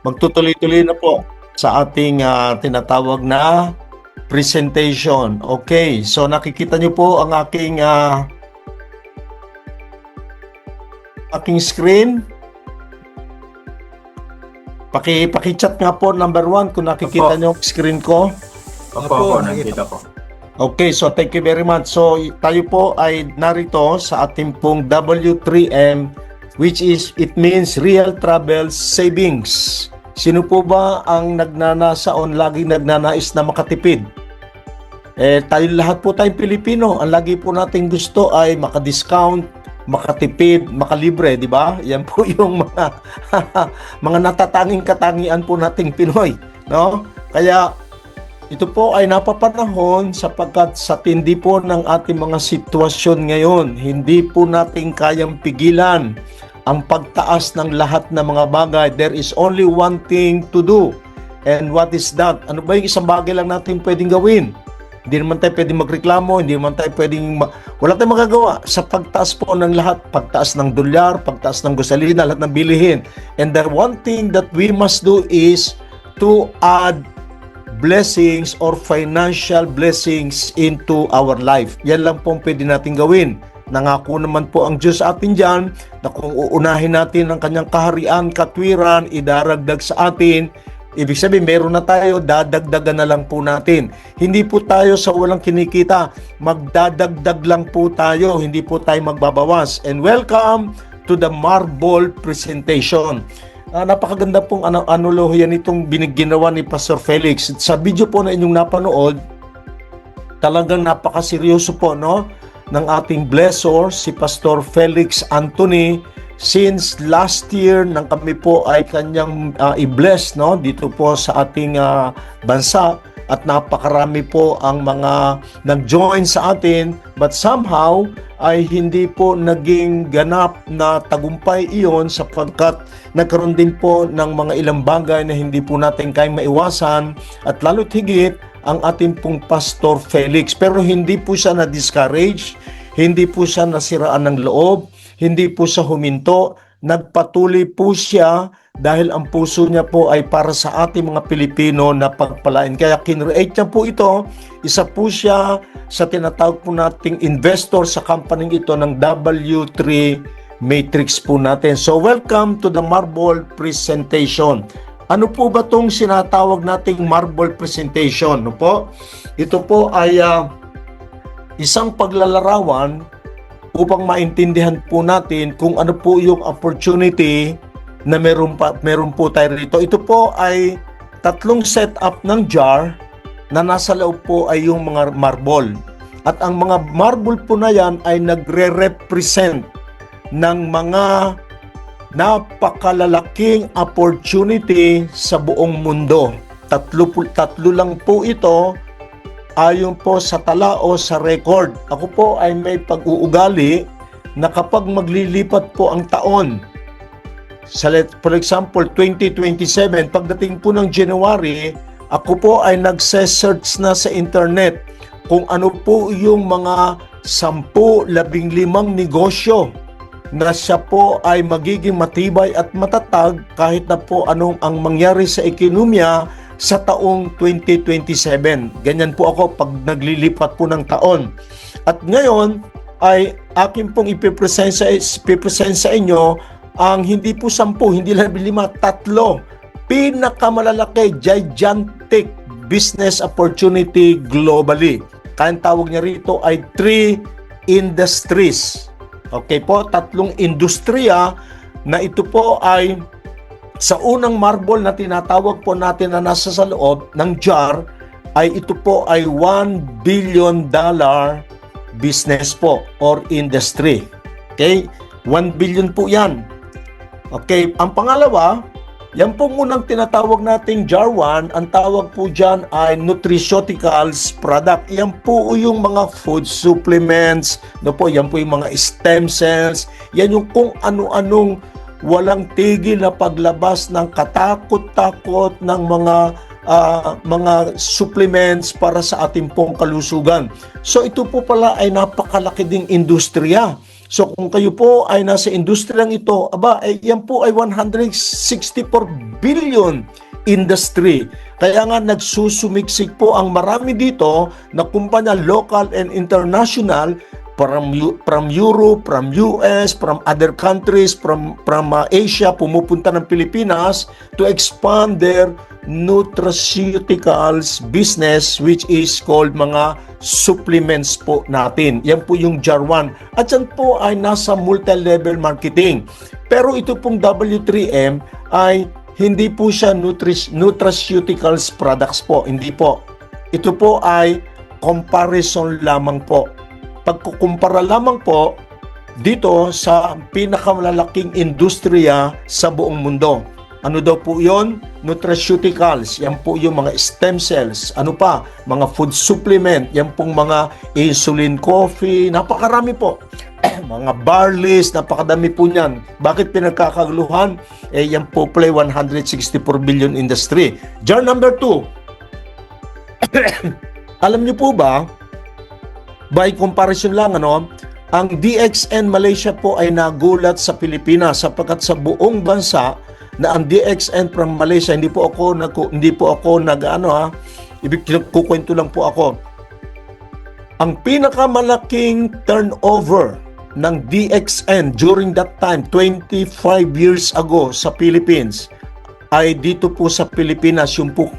Magtutuloy-tuloy na po sa ating tinatawag na presentation. Okay, so nakikita niyo po ang aking screen. Paki-chat nga po number 1 kung nakikita niyo ang screen ko. Opo, nakikita po. Okay, so thank you very much. So tayo po ay narito sa ating pong W3M, which is, it means Real Travel Savings. Sino po ba ang laging nagnanais na makatipid? Tayo lahat po tayong Pilipino, ang lagi po nating gusto ay makadiscount, makatipid, makalibre, di ba? Yan po yung mga mga natatanging katangian po nating Pinoy, no? Kaya ito po ay napapanahon sapagkat sa tindi po ng ating mga sitwasyon ngayon, hindi po natin kayang pigilan ang pagtaas ng lahat ng mga bagay. There is only one thing to do. And what is that? Ano ba yung isang bagay lang natin pwedeng gawin? Hindi naman tayo pwedeng magreklamo, hindi naman tayo pwedeng wala tayong magagawa sa pagtaas po ng lahat, pagtaas ng dolyar, pagtaas ng gasolina, lahat ng bilihin. And the one thing that we must do is to add blessings or financial blessings into our life. Yan lang po ang pwede natin gawin. Nangako naman po ang Diyos atin dyan na kung uunahin natin ang kanyang kaharian, katwiran, idaragdag sa atin. Ibig sabihin, meron na tayo, dadagdagan na lang po natin. Hindi po tayo sa walang kinikita, magdadagdag lang po tayo, hindi po tayo magbabawas. And welcome to the Marble Presentation. Napakaganda pong analohiya nitong ginawa ni Pastor Felix. Sa video po na inyong napanood, talagang napakaseryoso po, no, ng ating blessor, si Pastor Felix Anthony. Since last year nang kami po ay kanyang i-bless, no, dito po sa ating bansa, at napakarami po ang mga nag-join sa atin, but somehow ay hindi po naging ganap na tagumpay iyon sapagkat nagkaroon din po ng mga ilang bagay na hindi po natin kayang maiwasan, at lalo't higit ang ating pong Pastor Felix. Pero hindi po siya na-discourage, hindi po siya nasiraan ng loob, hindi po siya huminto, nagpatuloy po siya dahil ang puso niya po ay para sa ating mga Pilipino na pagpalain. Kaya kinreate niya po ito, isa po siya sa tinatawag po nating investor sa company ito ng W3 Matrix po natin. So welcome to the Marble Presentation. Ano po ba itong sinatawag nating Marble Presentation? No po? Ito po ay isang paglalarawan upang maintindihan po natin kung ano po yung opportunity na meron po tayo rito. Ito po ay tatlong setup ng jar na nasa loob po ay yung mga marble. At ang mga marble po na yan ay nagre-represent ng mga napakalalaking opportunity sa buong mundo. Tatlo lang po ito ayon po sa tala o sa record. Ako po ay may pag-uugali na kapag maglilipat po ang taon, for example 2027, pagdating po ng January, ako po ay nagse-search na sa internet kung ano po yung mga 10-15 negosyo na siya po ay magiging matibay at matatag kahit na po anong ang mangyari sa ekonomiya sa taong 2027. Ganyan po ako pag naglilipat po ng taon. At ngayon ay akin pong ipipresent sa inyo ang hindi po 10, hindi lang 5, 3 pinakamalalaki, gigantic business opportunity globally. Kaya tawag niya rito ay 3 industries. Okay po, 3 industriya na ito po ay sa unang marble na tinatawag po natin na nasa sa loob ng jar, ay ito po ay $1 billion business po or industry. Okay? 1 billion po yan. Okay, ang pangalawa, yan po munang tinatawag nating jar 1, ang tawag po dyan ay nutraceuticals product. Yan po yung mga food supplements, no po, yan po yung mga stem cells, yan yung kung ano-anong walang tigil na paglabas ng katakot-takot ng mga supplements para sa ating pong kalusugan. So ito po pala ay napakalaki ding industriya. So kung kayo po ay nasa industriyang ito, aba, yan po ay 164 billion industry. Kaya nga nagsusumiksik po ang marami dito na kumpanya local and international from Europe, from US, from other countries, from Asia, pumupunta ng Pilipinas to expand their nutraceuticals business, which is called mga supplements po natin. Yan po yung JAR1. At yan po ay nasa multi-level marketing. Pero ito pong W3M ay hindi po siya nutraceuticals products po. Hindi po. Ito po ay comparison lamang po. Pagkukumpara lamang po dito sa pinakamalaking industriya sa buong mundo. Ano daw po yon? Nutraceuticals. Yan po yung mga stem cells. Ano pa? Mga food supplement. Yan pong mga insulin coffee. Napakarami po. Mga barleys. Napakadami po niyan. Bakit pinagkakaguluhan? Yan po play 164 billion industry. Jar number 2. Alam niyo po ba, by comparison lang, ang DXN Malaysia po ay nagulat sa Pilipinas sapagkat sa buong bansa na ang DXN from Malaysia, hindi po ako kukwento lang po ako. Ang pinakamalaking turnover ng DXN during that time, 25 years ago sa Philippines, ay dito po sa Pilipinas, yung po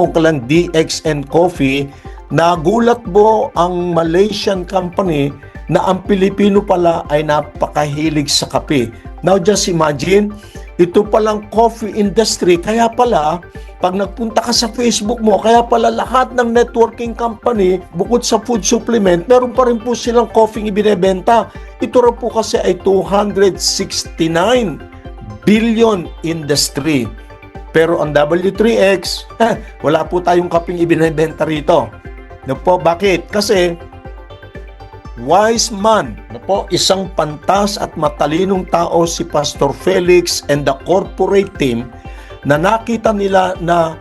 kalang DXN Coffee. Nagulat po ang Malaysian company na ang Pilipino pala ay napakahilig sa kape. Now just imagine, ito palang coffee industry, kaya pala pag nagpunta ka sa Facebook mo, kaya pala lahat ng networking company, bukod sa food supplement, meron pa rin po silang coffee ibinebenta. Ito rin po kasi ay 269 billion industry. Pero ang W3X, wala po tayong kapeng ibinebenta rito. No po, bakit? Kasi wise man, no po, isang pantas at matalinong tao si Pastor Felix and the corporate team na nakita nila na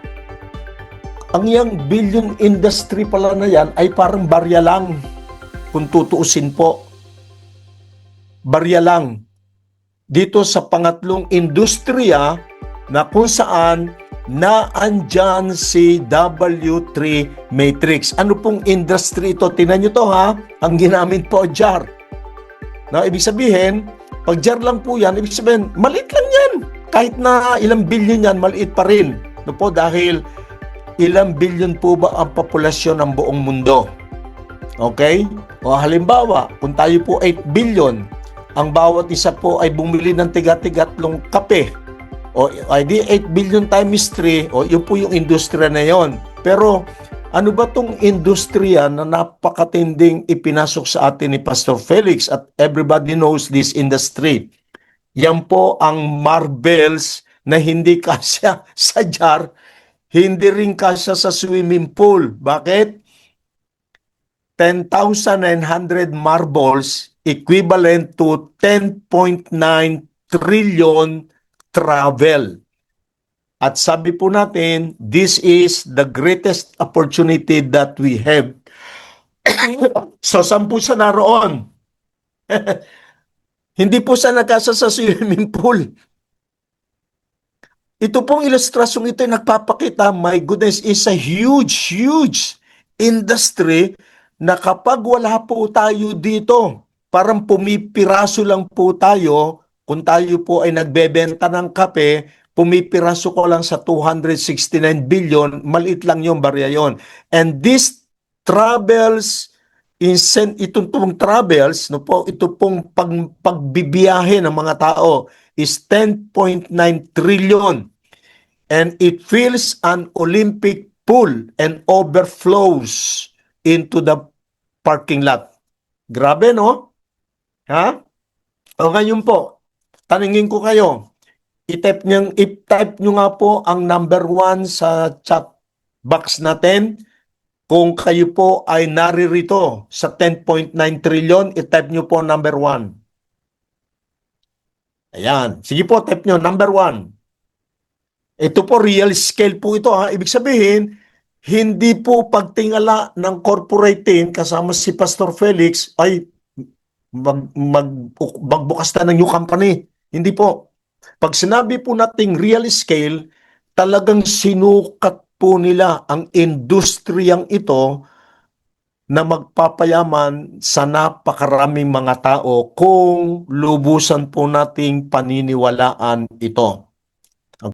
ang yang billion industry pala na yan ay parang barya lang. Kung tutuusin po, barya lang. Dito sa pangatlong industriya na kung saan na andyan si W3 Matrix. Ano pong industry ito? Tingnan nyo to ha. Ang ginamit po, jar. Na ibig sabihin, pag jar lang po yan, ibig sabihin, maliit lang yan. Kahit na ilang billion yan, maliit pa rin. No po, dahil ilang billion po ba ang populasyon ng buong mundo? Okay? O halimbawa, kung tayo po 8 billion, ang bawat isa po ay bumili ng tiga-tigatlong kape. O ay di 8 billion times 3, o yun po yung industriya na yon. Pero ano ba tong industriya na napakatinding ipinasok sa atin ni Pastor Felix at everybody knows this industry? Yan po ang marbles na hindi kasya sa jar, hindi rin kasya sa swimming pool. Bakit? 10,900 marbles equivalent to 10.9 trillion travel. At sabi po natin, this is the greatest opportunity that we have. So, saan po siya naroon? Hindi po siya nagkasa sa swimming pool. Ito pong ilustrasyong ito ay nagpapakita, my goodness, is a huge, huge industry na kapag wala po tayo dito, parang pumipiraso lang po tayo. Kung tayo po ay nagbebenta ng kape, pumipiraso ko lang sa 269 billion, maliit lang yung barya yon. And this travels, itong travels, no po, ito pong pagbibiyahe ng mga tao is 10.9 trillion. And it fills an Olympic pool and overflows into the parking lot. Grabe, no? Ha? O ngayon po, tanungin ko kayo, i-type nyo nga po ang number 1 sa chat box natin. Kung kayo po ay naririto sa 10.9 trillion, i-type nyo po number 1. Ayan. Sige po, type nyo, number 1. Ito po, real scale po ito. Ha? Ibig sabihin, hindi po pagtingala ng corporate team kasama si Pastor Felix ay magbukas na ng new company. Hindi po. Pag sinabi po nating real scale, talagang sinukat po nila ang industriyang ito na magpapayaman sa napakaraming mga tao kung lubusan po nating paniniwalaan ito.